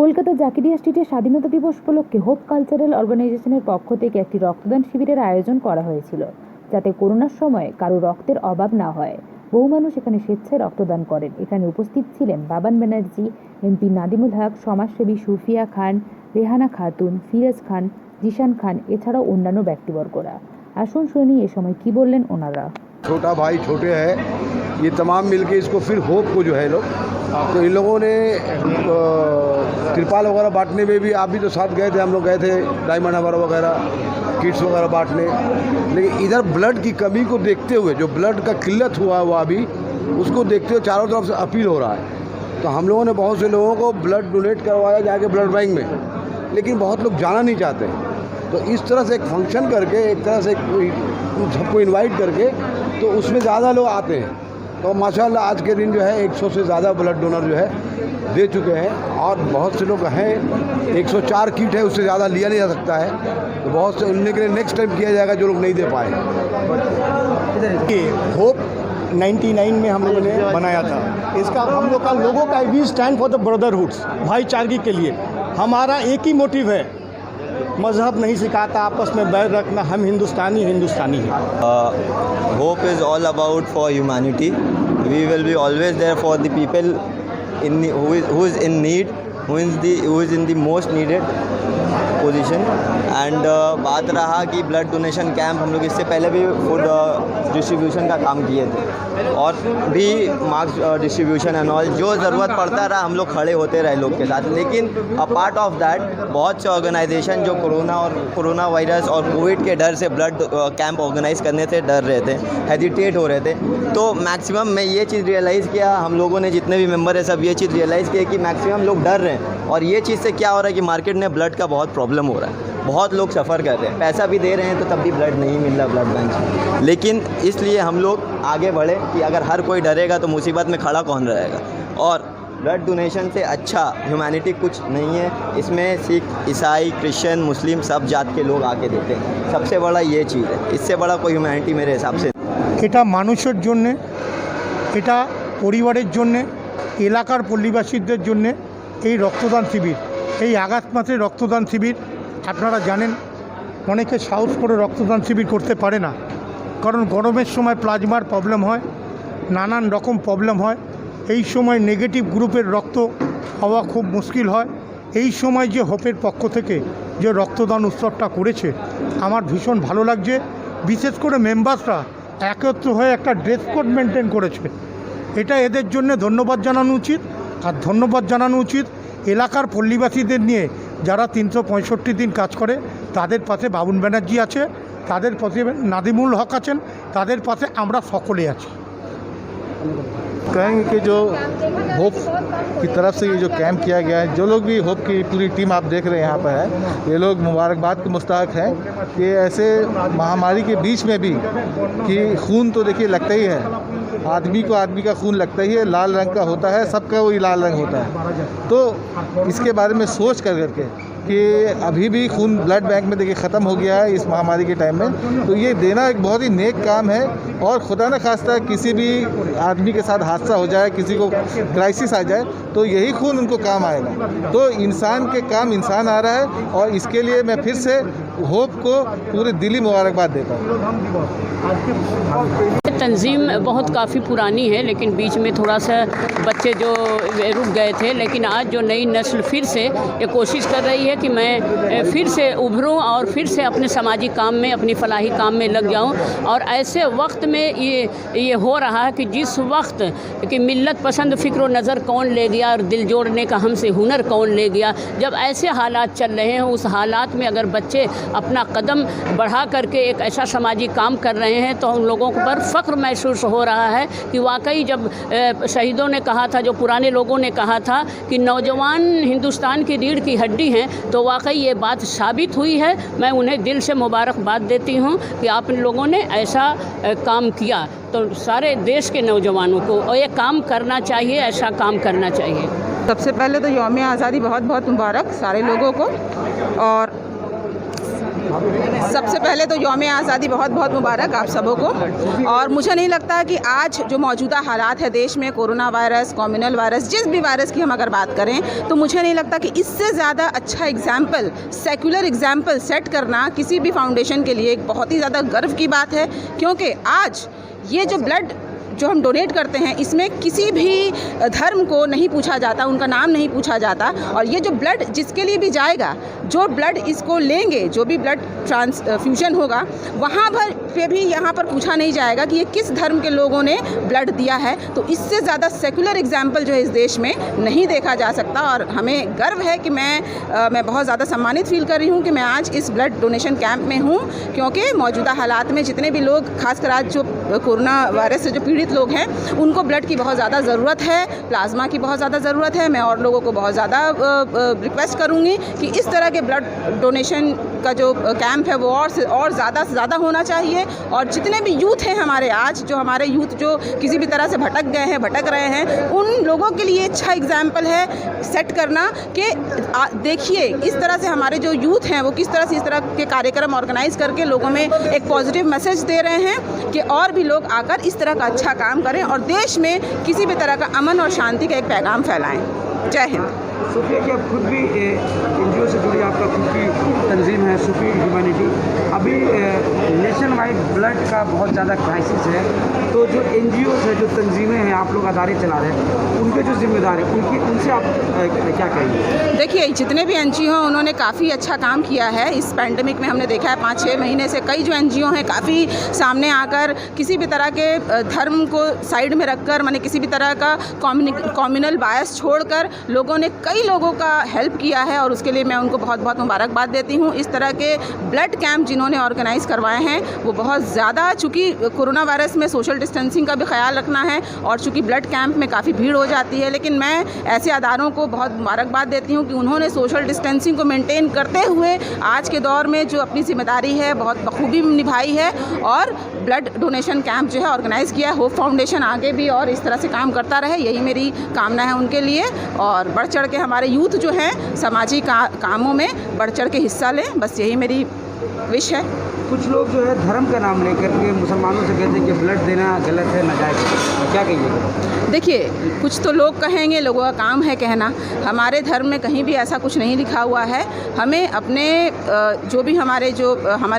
কলকাতা জাকিরিয়া স্ট্রিটে স্বাধীনতা দিবস উপলক্ষে হোপ কালচারাল অর্গানাইজেশনের পক্ষ থেকে একটি রক্তদান শিবিরের আয়োজন করা হয়েছিল, যাতে করোনার সময় কারো রক্তের অভাব না হয়। বহু মানুষ এখানে স্বেচ্ছায় রক্তদান করেন। এখানে উপস্থিত ছিলেন বাবান ব্যানার্জি, এমপি নাদিমুল হক, সমাজসেবী সুফিয়া খান, রেহানা খাতুন, ফিরোজ খান, জিশান খান, এছাড়াও অন্যান্য ব্যক্তিবর্গরা। আসুন শুনি এ সময় কি বললেন ওনারা। छोटा भाई छोटे है, ये तमाम मिलके इसको फिर होप को जो है लोग, तो इन लोगों ने तिरपाल वगैरह बांटने में भी, आप भी तो साथ गए थे, हम लोग गए थे डायमंड हार्बर वगैरह किट्स वगैरह बांटने। लेकिन इधर ब्लड की कमी को देखते हुए, जो ब्लड का किल्लत हुआ हुआ अभी, उसको देखते हुए चारों तरफ से अपील हो रहा है। तो हम लोगों ने बहुत से लोगों को ब्लड डोनेट करवाया जाके ब्लड बैंक में, लेकिन बहुत लोग जाना नहीं चाहते। तो इस तरह से एक फंक्शन करके, एक तरह से सबको इनवाइट करके, तो उसमें ज़्यादा लोग आते हैं। तो माशाल्लाह आज के दिन जो है 100 से ज़्यादा ब्लड डोनर जो है दे चुके हैं, और बहुत से लोग हैं, 104 किट है, उससे ज़्यादा लिया नहीं जा सकता है। तो बहुत से उनके लिए नेक्स्ट टाइम किया जाएगा जो लोग नहीं दे पाए। होप 99 में हम लोगों ने बनाया था। इसका हम लोग का लोगों का वी स्टैंड फॉर द ब्रदरहुड्स, भाईचारगी के लिए। हमारा एक ही मोटिव है, मजहब नहीं सिखाता आपस में बैर रखना, हम हिंदुस्तानी हैं। Hope is all about for humanity. We will be always there for the people who is in need, who is in the most needed position. And बात रहा कि ब्लड डोनेशन कैंप, हम लोग इससे पहले भी फूड डिस्ट्रीब्यूशन का काम किए थे, और भी मास्क डिस्ट्रीब्यूशन एंड ऑल, जो ज़रूरत पड़ता रहा हम लोग खड़े होते रहे लोग के साथ। लेकिन अपार्ट ऑफ दैट बहुत से ऑर्गेनाइजेशन जो कोरोना वायरस और कोविड के डर से ब्लड कैंप ऑर्गेनाइज करने से डर रहे थे, हेजिटेट हो रहे थे। तो मैक्सिमम मैं ये चीज़ रियलाइज़ किया, हम लोगों ने जितने भी मेंबर है सब ये चीज़ रियलाइज़ किया कि मैक्सिमम लोग डर रहे हैं। और ये चीज़ से क्या हो रहा है कि मार्केट में ब्लड का बहुत प्रॉब्लम हो रहा है, बहुत लोग सफ़र कर रहे हैं, पैसा भी दे रहे हैं तो तब भी ब्लड नहीं मिल रहा ब्लड बैंक। लेकिन इसलिए हम लोग आगे बढ़े कि अगर हर कोई डरेगा तो मुसीबत में खड़ा कौन रहेगा। और ब्लड डोनेशन से अच्छा ह्यूमैनिटी कुछ नहीं है। इसमें सिख, ईसाई, क्रिश्चियन, मुस्लिम सब जात के लोग आके देते हैं। सबसे बड़ा ये चीज़ है, इससे बड़ा कोई ह्यूमैनिटी मेरे हिसाब से। এটা মানুষের জন্যে, এটা পরিবারের জন্যে, এলাকার পল্লীবাসীদের জন্যে এই রক্তদান শিবির। এই আগস্ট মাসে রক্তদান শিবির আপনারা জানেন, অনেকে সাহস করে রক্তদান শিবির করতে পারে না, কারণ গরমের সময় প্লাজমার প্রবলেম হয়, নানান রকম প্রবলেম হয়। এই সময় নেগেটিভ গ্রুপের রক্ত হওয়া খুব মুশকিল হয়। এই সময় যে হোপের পক্ষ থেকে যে রক্তদান উৎসবটা করেছে আমার ভীষণ ভালো লাগছে। বিশেষ করে মেম্বারসরা একত্র হয়ে একটা ড্রেস কোড মেনটেন করেছে, এটা এদের জন্য ধন্যবাদ জানানো উচিত। আর ধন্যবাদ জানানো উচিত এলাকার পল্লীবাসীদের নিয়ে, যারা 365 দিন কাজ করে। তাদের পাশে বাবুন ব্যানার্জি আছে, তাদের পাশে নাদিমুল হক আছেন, তাদের পাশে আমরা সকলে আছি। कहेंगे कि जो होप की तरफ से ये जो कैंप किया गया है, जो लोग भी होप की पूरी टीम आप देख रहे हैं यहाँ पर है, ये लोग मुबारकबाद के मुस्तहक हैं कि ऐसे महामारी के बीच में भी, कि खून तो देखिए लगता ही है, आदमी को आदमी का खून लगता ही है, लाल रंग का होता है, सबका वही लाल रंग होता है। तो इसके बारे में सोच कर करके कि अभी भी खून ब्लड बैंक में देखिए ख़त्म हो गया है इस महामारी के टाइम में, तो ये देना एक बहुत ही नेक काम है। और खुदा न खास्ता किसी भी आदमी के साथ हादसा हो जाए, किसी को क्राइसिस आ जाए, तो यही खून उनको काम आएगा। तो इंसान के काम इंसान आ रहा है, और इसके लिए मैं फिर से होप को पूरे दिली मुबारकबाद देता हूँ। तंजीम बहुत काफ़ी पुरानी है, लेकिन बीच में थोड़ा सा बच्चे जो रुक गए थे, लेकिन आज जो नई नस्ल फिर से ये कोशिश कर रही है कि मैं फिर से उभरूं और फिर से अपने समाजी काम में, अपनी फलाही काम में लग जाऊं। और ऐसे वक्त में ये हो रहा है कि जिस वक्त कि मिल्लत पसंद फ़िक्र नज़र कौन ले गया और दिल जोड़ने का हमसे हुनर कौन ले गया, जब ऐसे हालात चल रहे हैं, उस हालात में अगर बच्चे अपना कदम बढ़ा करके एक ऐसा समाजी काम कर रहे हैं तो उन लोगों पर फ़ख्र महसूस हो रहा है कि वाकई जब शहीदों ने कहा था, जो पुराने लोगों ने कहा था कि नौजवान हिंदुस्तान की रीढ़ की हड्डी हैं, तो वाकई ये बात साबित हुई है। मैं उन्हें दिल से मुबारकबाद देती हूँ कि आप लोगों ने ऐसा काम किया। तो सारे देश के नौजवानों को और ये काम करना चाहिए, ऐसा काम करना चाहिए। सबसे पहले तो यौम आज़ादी बहुत बहुत मुबारक सारे लोगों को। और सबसे पहले तो यौम आज़ादी बहुत बहुत मुबारक आप सबों को। और मुझे नहीं लगता कि आज जो मौजूदा हालात है देश में, कोरोना वायरस, कम्युनल वायरस, जिस भी वायरस की हम अगर बात करें, तो मुझे नहीं लगता कि इससे ज़्यादा अच्छा एग्जाम्पल, सेक्युलर एग्जाम्पल सेट करना किसी भी फाउंडेशन के लिए एक बहुत ही ज़्यादा गर्व की बात है। क्योंकि आज ये जो ब्लड जो हम डोनेट करते हैं, इसमें किसी भी धर्म को नहीं पूछा जाता, उनका नाम नहीं पूछा जाता। और ये जो ब्लड जिसके लिए भी जाएगा, जो ब्लड इसको लेंगे, जो भी ब्लड ट्रांसफ्यूजन होगा, वहाँ पे भी यहाँ पर पूछा नहीं जाएगा कि ये किस धर्म के लोगों ने ब्लड दिया है। तो इससे ज़्यादा सेकुलर एग्जाम्पल जो है इस देश में नहीं देखा जा सकता। और हमें गर्व है कि मैं बहुत ज़्यादा सम्मानित फील कर रही हूँ कि मैं आज इस ब्लड डोनेशन कैंप में हूँ। क्योंकि मौजूदा हालात में जितने भी लोग, खासकर आज जो कोरोना वायरस से जो पीड़ित लोग हैं, उनको ब्लड की बहुत ज़्यादा ज़रूरत है, प्लाज्मा की बहुत ज़्यादा ज़रूरत है। मैं और लोगों को बहुत ज़्यादा रिक्वेस्ट करूँगी कि इस तरह के ब्लड डोनेशन का जो कैंप है वो और ज़्यादा से ज़्यादा होना चाहिए। और जितने भी यूथ हैं हमारे, आज जो हमारे यूथ जो किसी भी तरह से भटक रहे हैं, उन लोगों के लिए अच्छा एग्जाम्पल है सेट करना कि देखिए इस तरह से हमारे जो यूथ हैं वो किस तरह से इस तरह के कार्यक्रम ऑर्गेनाइज करके लोगों में एक पॉजिटिव मैसेज दे रहे हैं कि और भी लोग आकर इस तरह का अच्छा काम करें और देश में किसी भी तरह का अमन और शांति का एक पैगाम फैलाएं। जय हिंद। सुफिया की आप खुद भी एनजीओ से जुड़ी, आपका खुद की तंजीम है सुफी ह्यूमैनिटी। अभी नेशन वाइड ब्लड का बहुत ज़्यादा क्राइसिस है, तो जो एनजीओ है, जो तंजीमें हैं, आप लोग अदारे चला रहे हैं, उनके जो जिम्मेदार हैं उनसे आप क्या कहेंगे? देखिए, जितने भी एनजीओ हैं उन्होंने काफ़ी अच्छा काम किया है इस पैंडमिक में। हमने देखा है 5-6 महीने से कई जो एनजीओ हैं काफ़ी सामने आकर किसी भी तरह के धर्म को साइड में रखकर, माने किसी भी तरह का कम्युनल बायस छोड़कर लोगों ने कई लोगों का हेल्प किया है और उसके लिए मैं उनको बहुत बहुत मुबारकबाद देती हूँ। इस तरह के ब्लड कैंप जिन्होंने ऑर्गेनाइज़ करवाए हैं वो बहुत ज़्यादा, चूँकि कोरोना वायरस में सोशल डिस्टेंसिंग का भी ख्याल रखना है और चूँकि ब्लड कैंप में काफ़ी भीड़ हो जाती है, लेकिन मैं ऐसे अदारों को बहुत मुबारकबाद देती हूँ कि उन्होंने सोशल डिस्टेंसिंग को मेंटेन करते हुए आज के दौर में जो अपनी जिम्मेदारी है बहुत बखूबी निभाई है और ब्लड डोनेशन कैंप जो है ऑर्गेनाइज़ किया है। होप फाउंडेशन आगे भी और इस तरह से काम करता रहे, यही मेरी कामना है उनके लिए। और बढ़ चढ़ के हमारे यूथ जो हैं सामाजिक कामों में बढ़ चढ़ के हिस्सा लें, बस यही मेरी विश है। कुछ लोग जो है धर्म का नाम लेकर के मुसलमानों से कहते हैं कि ब्लड देना गलत है, नाजायज़ है, क्या कहिएगा? देखिए, कुछ तो लोग कहेंगे, लोगों का काम है कहना। हमारे धर्म में कहीं भी ऐसा कुछ नहीं लिखा हुआ है। हमें अपने जो भी हमारे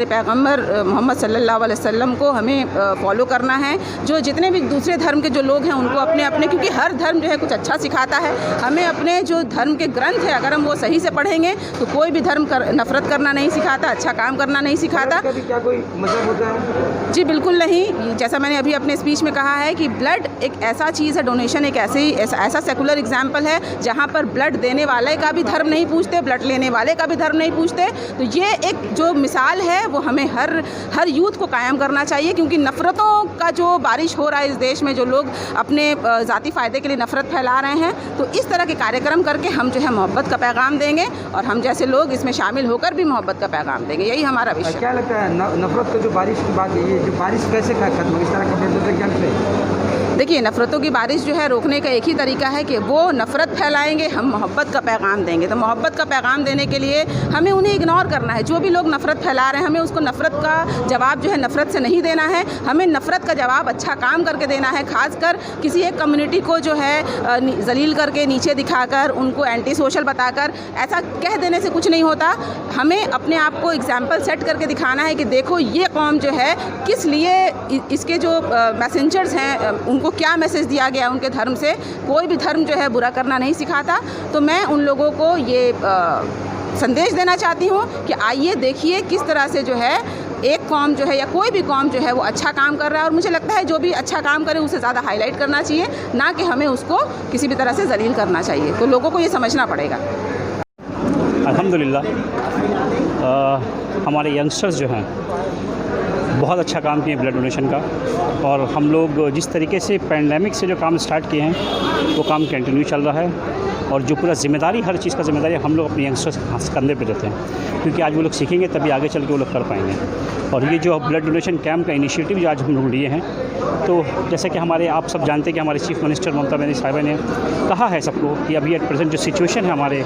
पैगंबर मोहम्मद सल्लल्लाहु अलैहि वसल्लम को हमें फॉलो करना है। जो जितने भी दूसरे धर्म के जो लोग हैं उनको अपने अपने, क्योंकि हर धर्म जो है कुछ अच्छा सिखाता है, हमें अपने जो धर्म के ग्रंथ है अगर हम वो सही से पढ़ेंगे तो कोई भी धर्म नफ़रत करना नहीं सिखाता, अच्छा काम करना नहीं सिखाता। क्या कोई मतलब होता है? जी बिल्कुल नहीं। जैसा मैंने अभी अपने स्पीच में कहा है कि ब्लड एक ऐसा चीज़ है, डोनेशन एक ऐसा सेकुलर एग्जाम्पल है जहाँ पर ब्लड देने वाले का भी धर्म नहीं पूछते, ब्लड लेने वाले का भी धर्म नहीं पूछते। तो ये एक जो मिसाल है वो हमें हर यूथ को कायम करना चाहिए, क्योंकि नफ़रतों का जो बारिश हो रहा है इस देश में, जो लोग अपने ज़ाती फ़ायदे के लिए नफ़रत फैला रहे हैं, तो इस तरह के कार्यक्रम करके हम जो है मोहब्बत का पैगाम देंगे और हम जैसे लोग इसमें शामिल होकर भी मोहब्बत का पैगाम देंगे, यही हमारा विषय। क्या लगता है नफ़रत का जो बारिश की बात है, ये जो बारिश कैसे खत्म हो, इस तरह के बेहतर क्या लगता है? देखिए, नफ़रतों की बारिश जो है रोकने का एक ही तरीका है कि वो नफ़रत फैलाएंगे, हम मोहब्बत का पैगाम देंगे। तो मोहब्बत का पैगाम देने के लिए हमें उन्हें इग्नोर करना है। जो भी लोग नफ़रत फैला रहे हैं हमें उसको नफ़रत का जवाब जो है नफ़रत से नहीं देना है, हमें नफ़रत का जवाब अच्छा काम करके देना है। खासकर किसी एक कम्युनिटी को जो है जलील करके, नीचे दिखाकर, उनको एंटी सोशल बताकर ऐसा कह देने से कुछ नहीं होता। हमें अपने आप को एग्जाम्पल सेट करके दिखाना है कि देखो ये कौम जो है किस लिए, इसके जो मैसेंजर्स हैं उनको क्या मैसेज दिया गया उनके धर्म से। कोई भी धर्म जो है बुरा करना नहीं सिखाता। तो मैं उन लोगों को ये संदेश देना चाहती हूँ कि आइए देखिए किस तरह से जो है एक कौम जो है या कोई भी कौम जो है वो अच्छा काम कर रहा है। और मुझे लगता है जो भी अच्छा काम करे उसे ज़्यादा हाईलाइट करना चाहिए, ना कि हमें उसको किसी भी तरह से जलील करना चाहिए। तो लोगों को ये समझना पड़ेगा। अल्हम्दुलिल्लाह हमारे यंगस्टर्स जो हैं बहुत अच्छा काम किए ब्लड डोनेशन का, और हम लोग जिस तरीके से पैंडेमिक से जो काम स्टार्ट किए हैं वो काम कंटिन्यू चल रहा है। और जो पूरा जिम्मेदारी, हर चीज़ का जिम्मेदारी हम लोग अपने यंगस्टर्स कंधे पे देते हैं, क्योंकि आज वो लोग सीखेंगे तभी आगे चल के वो लोग कर पाएंगे। और ये जो ब्लड डोनेशन कैंप का इनिशिएटिव जो आज हम लोग लिए हैं तो जैसे कि हमारे आप सब जानते हैं कि हमारे चीफ मिनिस्टर ममता बनर्जी साहिबा ने कहा है सबको कि अभी एट प्रेजेंट जो सिचुएशन है हमारे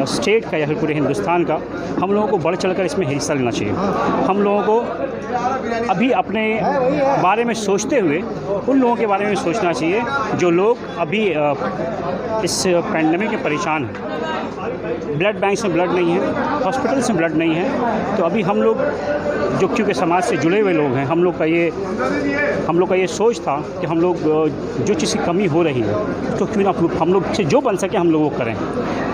स्टेट का या फिर पूरे हिंदुस्तान का, हम लोगों को बढ़ चढ़कर इसमें हिस्सा लेना चाहिए। हम लोगों को अभी अपने बारे में सोचते हुए उन लोगों के बारे में सोचना चाहिए जो लोग अभी इस पैंडेमिक में परेशान हैं। ब्लड बैंक में ब्लड नहीं है, हॉस्पिटल्स में ब्लड नहीं है, तो अभी हम लोग जो क्योंकि समाज से जुड़े हुए लोग हैं, हम लोग का ये सोच था कि हम लोग जो चीज़ की कमी हो रही है तो क्यों ना हम लोग से जो बन सके हम लोग वो करें।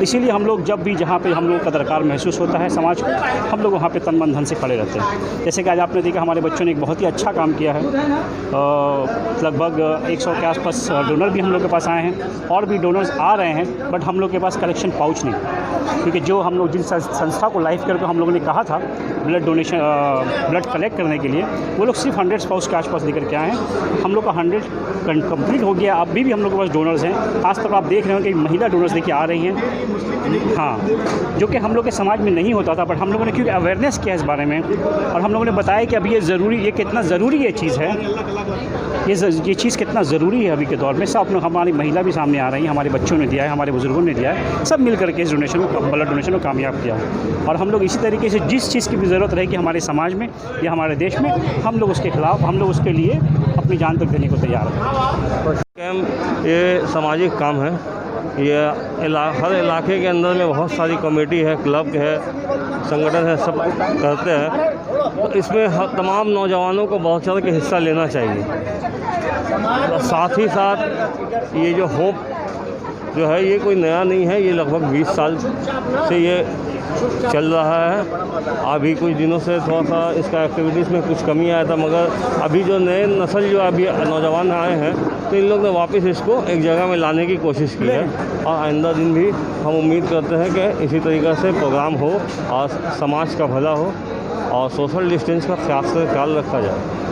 इसीलिए हम लोग जब भी जहाँ पे हम लोगों का दरकार महसूस होता है समाज को, हम लोग वहाँ पे तन मन धन से खड़े रहते हैं। जैसे कि आज आपने देखा हमारे बच्चों ने एक बहुत ही अच्छा काम किया है। लगभग 100 के आसपास डोनर भी हम लोग के पास आए हैं और भी डोनर्स आ रहे हैं, बट हम लोग के पास कलेक्शन पाउच नहीं, क्योंकि जो हम लोग जिन संस्था को लाइव करके हम लोगों ने कहा था ब्लड डोनेशन ब्लड कलेक्ट करने के लिए, वो लोग सिर्फ 100 पाउच के आसपास लेकर के आए हैं। हम लोग का 100 कंप्लीट हो गया। अभी भी हम लोग के पास डोनर्स हैं। आज तक आप देख रहे हो कि महिला डोनर्स लेके आ रही हैं, हाँ, जो कि हम लोग के समाज में नहीं होता था, बट हम लोगों ने क्योंकि अवेयरनेस किया इस बारे में और हम लोगों ने बताया कि अभी ये कितना ज़रूरी ये चीज़ है, ये चीज़ कितना ज़रूरी है अभी के दौर में। सब लोग, हमारी महिला भी सामने आ रही हैं, हमारे बच्चों ने दिया है, हमारे बुजुर्गों ने दिया है, सब मिल करके इस डोनेशन को, ब्लड डोनेशन को कामयाब किया है। और हम लोग इसी तरीके से जिस चीज़ की भी ज़रूरत रहेगी हमारे समाज में या हमारे देश में, हम लोग उसके खिलाफ, हम लोग उसके लिए अपनी जान तक देने को तैयार हैं। कैंप ये सामाजिक काम है। ये हर इलाके के अंदर में बहुत सारी कमेटी है, क्लब है, संगठन है, सब करते हैं। तो इसमें तमाम नौजवानों को बहुत चढ़ के हिस्सा लेना चाहिए। साथ ही साथ ये जो होप जो है ये कोई नया नहीं है, ये लगभग 20 साल से ये चल रहा है। अभी कुछ दिनों से थोड़ा सा इसका एक्टिविटीज़ में कुछ कमी आया था, मगर अभी जो नए नस्ल जो अभी नौजवान आए हैं तो इन लोग ने वापस इसको एक जगह में लाने की कोशिश की है। और आइंदा दिन भी हम उम्मीद करते हैं कि इसी तरीक़े से प्रोग्राम हो और समाज का भला हो और सोशल डिस्टेंस का ख़ास ख्याल रखा जाए।